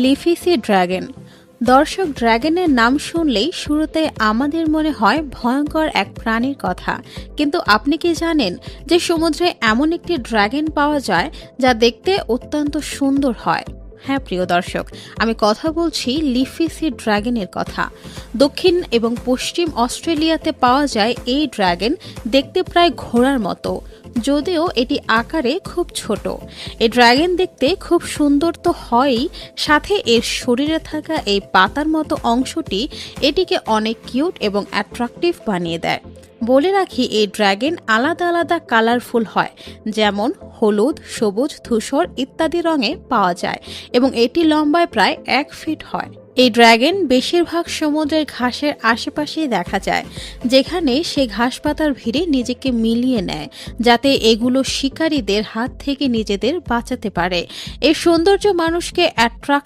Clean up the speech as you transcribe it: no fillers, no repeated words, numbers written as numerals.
Leafy C dragon. দর্শক, ড্রাগনের নাম শুনলেই শুরুতে আমাদের মনে হয় ভয়ঙ্কর এক প্রাণীর কথা, কিন্তু আপনি কি জানেন যে সমুদ্রে এমন একটি ড্রাগন পাওয়া যায় যা দেখতে অত্যন্ত সুন্দর হয়? হ্যাঁ প্রিয় দর্শক, আমি কথা বলছি লিফি সি ড্রাগনের কথা। দক্ষিণ এবং পশ্চিম অস্ট্রেলিয়াতে পাওয়া যায় এই ড্রাগন। দেখতে প্রায় ঘোড়ার মতো, যদিও এটি আকারে খুব ছোট। এই ড্রাগন দেখতে খুব সুন্দর তো হয়ই, সাথে এর শরীরে থাকা এই পাতার মতো অংশটি এটিকে অনেক কিউট এবং অ্যাট্রাকটিভ বানিয়ে দেয়। বলে রাখি, এই ড্রাগন আলাদা আলাদা কালারফুল হয়, যেমন হলুদ, সবুজ, ধূসর ইত্যাদি রঙে পাওয়া যায় এবং এটি লম্বায় প্রায় 1 ফিট হয়। এই ড্রাগন বেশিরভাগ সমুদ্রের ঘাসের আশেপাশেই দেখা যায়, যেখানে সে ঘাস পাতার ভিড়ে নিজেকে মিলিয়ে নেয়, যাতে এগুলো শিকারীদের হাত থেকে নিজেদের বাঁচাতে পারে। এর সৌন্দর্য মানুষকে অ্যাট্রাক্ট